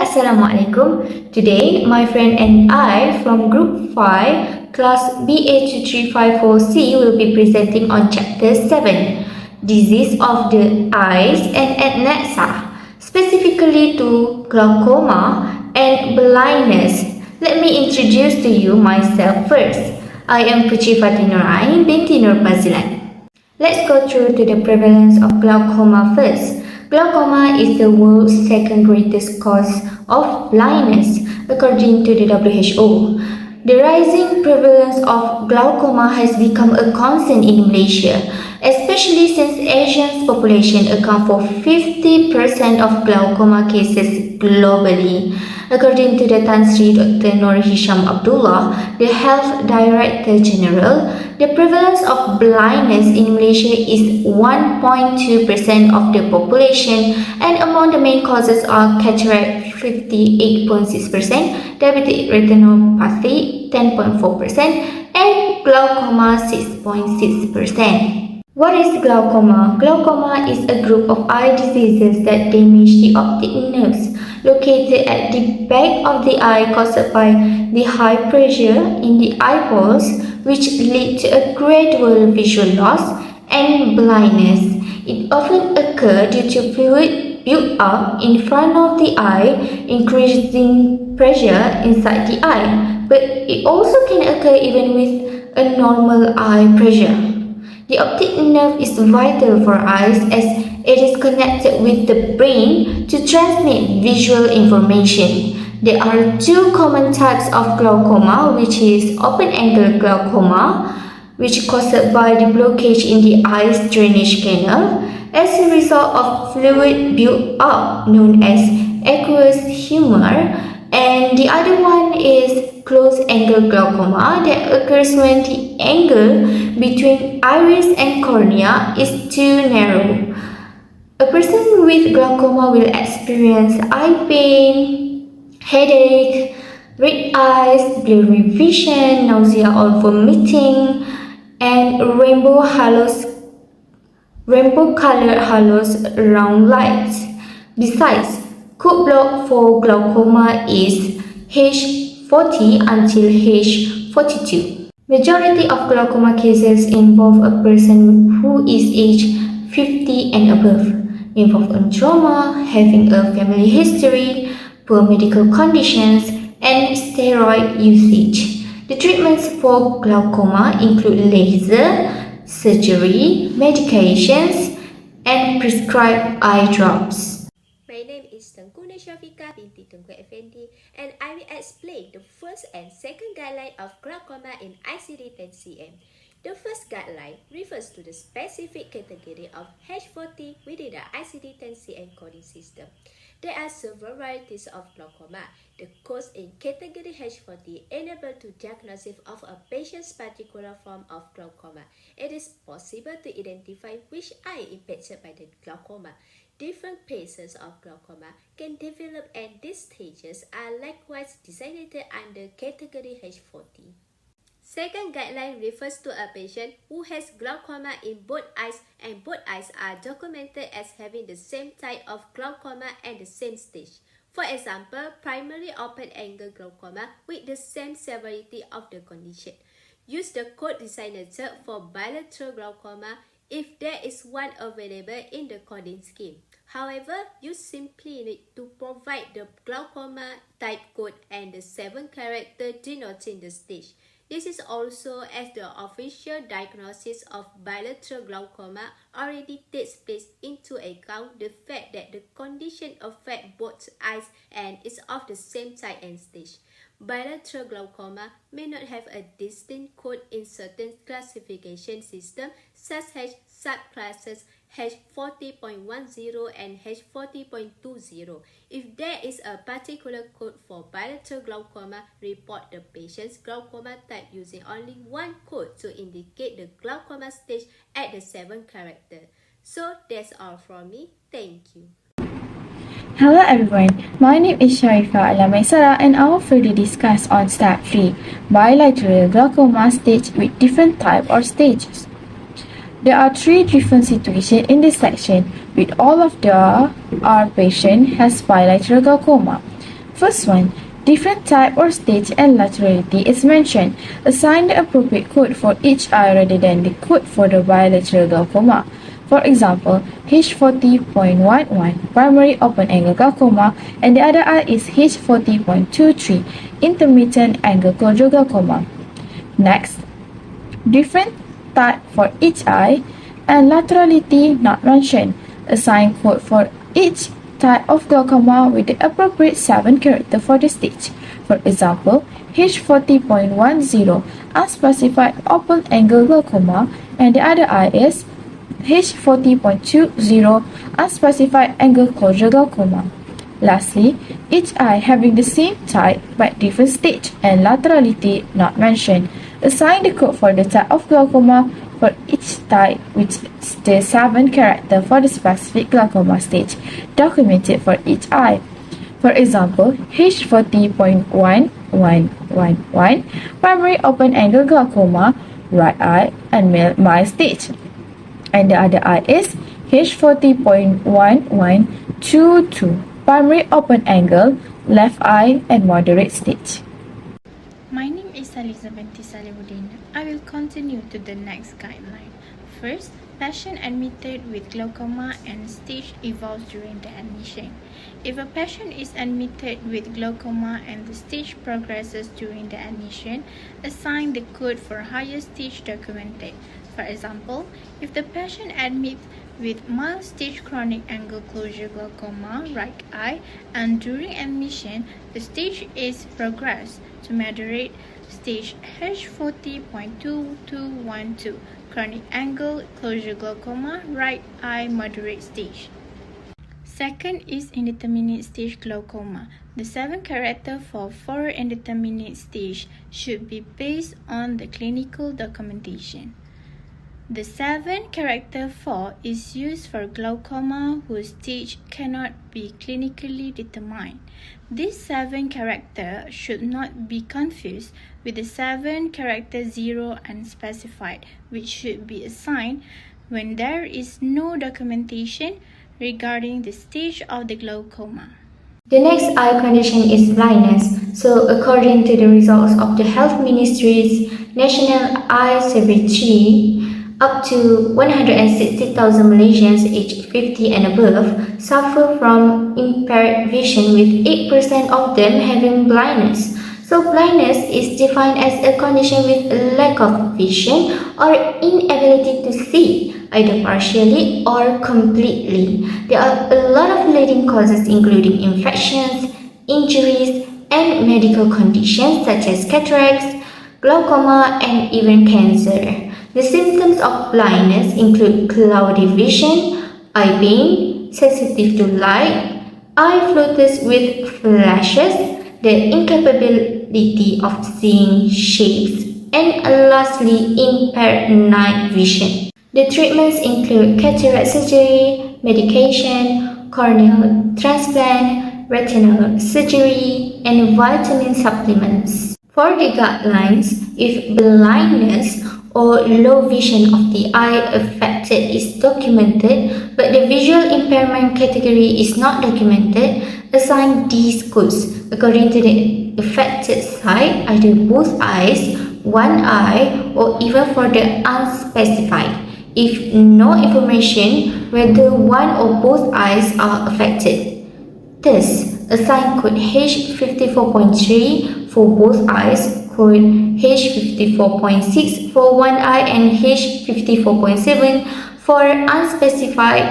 Assalamualaikum. Today, my friend and I from Group 5, Class BA2354C will be presenting on Chapter 7, Disease of the Eyes and Adnexa, specifically to glaucoma and blindness. Let me introduce to you myself first. I am Puchi Fatinurain binti Nur Fazilan. Let's go through to the prevalence of glaucoma first. Glaucoma is the world's second greatest cause of blindness, according to the WHO. The rising prevalence of glaucoma has become a concern in Malaysia, especially since Asian population account for 50% of glaucoma cases globally. According to the Tan Sri Dr. Nur Hisham Abdullah, the Health Director General, the prevalence of blindness in Malaysia is 1.2% of the population, and among the main causes are cataract 58.6%, diabetic retinopathy 10.4%, and glaucoma 6.6%. What is glaucoma? Glaucoma is a group of eye diseases that damage the optic nerves located at the back of the eye caused by the high pressure in the eyeballs, which lead to a gradual visual loss and blindness. It often occurs due to fluid built up in front of the eye, increasing pressure inside the eye, but it also can occur even with a normal eye pressure. The optic nerve is vital for eyes as it is connected with the brain to transmit visual information. There are two common types of glaucoma, which is open-angle glaucoma, which is caused by the blockage in the eye's drainage canal as a result of fluid built up known as aqueous humor, and the other one is close-angle glaucoma that occurs when the angle between iris and cornea is too narrow. A person with glaucoma will experience eye pain, headache, red eyes, blurry vision, nausea or vomiting, and rainbow-colored halos around lights. Besides, code block for glaucoma is H40 until H42. Majority of glaucoma cases involve a person who is aged 50 and above, involve a trauma, having a family history, poor medical conditions, and steroid usage. The treatments for glaucoma include laser, surgery, medications, and prescribed eye drops. My name is Tengku Shafika binti Tengku Effendi, and I will explain the first and second guideline of glaucoma in ICD-10-CM. The first guideline refers to the specific category of H40 within the ICD-10-CM coding system. There are several varieties of glaucoma. The codes in category H40 enable to diagnosis of a patient's particular form of glaucoma. It is possible to identify which eye impacted by the glaucoma. Different phases of glaucoma can develop, and these stages are likewise designated under category H40. Second guideline refers to a patient who has glaucoma in both eyes, and both eyes are documented as having the same type of glaucoma and the same stage. For example, primary open-angle glaucoma with the same severity of the condition. Use the code designated for bilateral glaucoma if there is one available in the coding scheme. However, you simply need to provide the glaucoma type code and the 7 character denoting the stage. This is also as the official diagnosis of bilateral glaucoma already takes place into account the fact that the condition affects both eyes and is of the same type and stage. Bilateral glaucoma may not have a distinct code in certain classification systems such as subclasses H40.10 and H40.20. If there is a particular code for bilateral glaucoma, report the patient's glaucoma type using only one code to indicate the glaucoma stage at the 7 character. So that's all from me. Thank you. Hello everyone, my name is Sharifa Alamaisara, and I will further discuss on step 3, bilateral glaucoma stage with different type or stages. There are 3 different situations in this section, with all of our patient has bilateral glaucoma. First one, different type or stage and laterality is mentioned. Assign the appropriate code for each eye rather than the code for the bilateral glaucoma. For example, H40.11 primary open angle glaucoma and the other eye is H40.23 intermittent angle closure glaucoma. Next, different type for each eye and laterality not mentioned. Assign code for each type of glaucoma with the appropriate 7 character for the stage. For example, H40.10 unspecified open angle glaucoma and the other eye is H40.20 unspecified angle closure glaucoma. Lastly, each eye having the same type but different stage and laterality not mentioned. Assign the code for the type of glaucoma for each type with the 7 character for the specific glaucoma stage documented for each eye. For example, H40.1111 primary open angle glaucoma, right eye and mild stage. And the other eye is H40.1122 primary open angle, left eye and moderate stage. My name is Elizabeth Salihuddin. I will continue to the next guideline. First, patient admitted with glaucoma and stage evolves during the admission. If a patient is admitted with glaucoma and the stage progresses during the admission, assign the code for higher stage documented. For example, if the patient admits with mild stage chronic angle closure glaucoma, right eye, and during admission, the stage is progressed to moderate stage H40.2212, chronic angle closure glaucoma, right eye, moderate stage. Second is indeterminate stage glaucoma. The 7 character for indeterminate stage should be based on the clinical documentation. The 7 character 4 is used for glaucoma whose stage cannot be clinically determined. This 7 character should not be confused with the 7 character 0 unspecified, which should be assigned when there is no documentation regarding the stage of the glaucoma. The next eye condition is blindness. So according to the results of the Health Ministry's National Eye Survey, up to 160,000 Malaysians aged 50 and above suffer from impaired vision, with 8% of them having blindness. So blindness is defined as a condition with a lack of vision or inability to see, either partially or completely. There are a lot of leading causes including infections, injuries, and medical conditions such as cataracts, glaucoma, and even cancer. The symptoms of blindness include cloudy vision, eye pain, sensitive to light, eye flutters with flashes, the incapability of seeing shapes, and lastly, impaired night vision. The treatments include cataract surgery, medication, corneal transplant, retinal surgery, and vitamin supplements. For the guidelines, if blindness or low vision of the eye affected is documented, but the visual impairment category is not documented, assign these codes according to the affected side, either both eyes, one eye, or even for the unspecified, if no information whether one or both eyes are affected. Thus, assign code H54.3 for both eyes, code H54.6 for one eye, and H54.7 for unspecified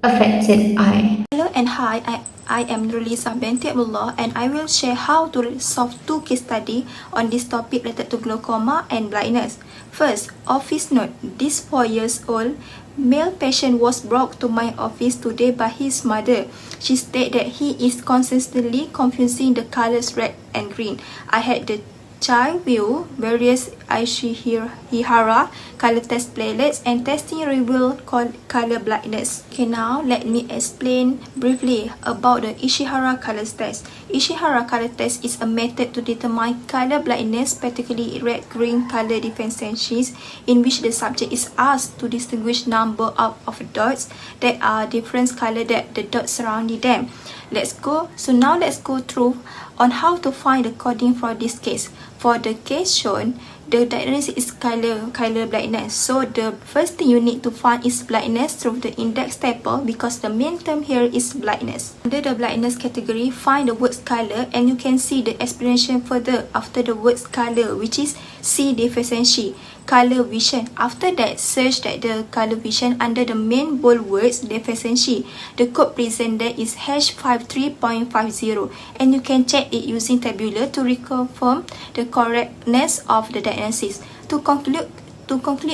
affected eye. Hello and hi, I am Nurliza binti Abdullah and I will share how to solve 2 case study on this topic related to glaucoma and blindness. First, office note. This 4 years old male patient was brought to my office today by his mother. She stated that he is consistently confusing the colors red and green. I had the child view various Ishihara color test platelets and testing revealed color blindness. Okay, now let me explain briefly about the Ishihara color test. Ishihara color test is a method to determine color blindness, particularly red-green color deficiencies, in which the subject is asked to distinguish number of dots that are different color that the dots surrounding them. Now let's go through on how to find the coding for this case. For the case shown, the diagnosis is color blindness. So the first thing you need to find is blindness through the index table, because the main term here is blindness. Under the blindness category, find the words color, and you can see the explanation further after the words color, which is C deficiency, color vision. After that, search that the color vision under the main bold words deficiency. The code present there is H53.50, and you can check it using tabular to reconfirm the correctness of the diagnosis. To conclude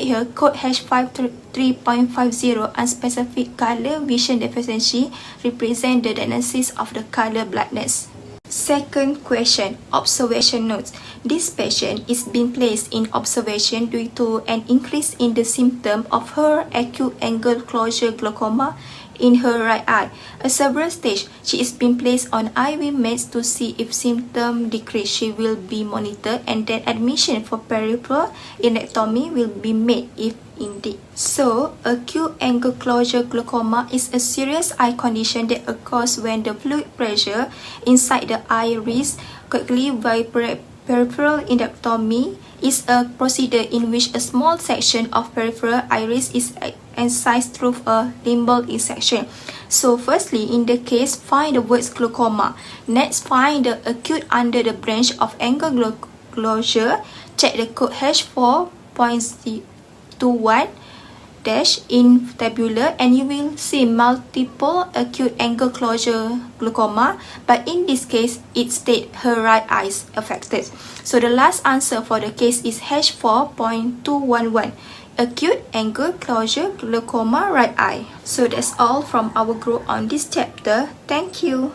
here, code H53.50 unspecific color vision deficiency represent the diagnosis of the color blindness. Second question, observation notes. This patient is being placed in observation due to an increase in the symptom of her acute angle closure glaucoma in her right eye. At several stages, she is being placed on IV meds to see if symptoms decrease. She will be monitored, and then admission for peripheral endectomy will be made if indeed. So, acute angle closure glaucoma is a serious eye condition that occurs when the fluid pressure inside the iris quickly by peripheral endectomy is a procedure in which a small section of peripheral iris is incised through a limbal excision. So firstly, in the case, find the words glaucoma. Next, find the acute under the branch of angle closure. Check the code H4.21 in tabular, and you will see multiple acute angle closure glaucoma, but in this case it states her right eye is affected. So the last answer for the case is H4.211, acute angle closure glaucoma right eye. So that's all from our group on this chapter. Thank you.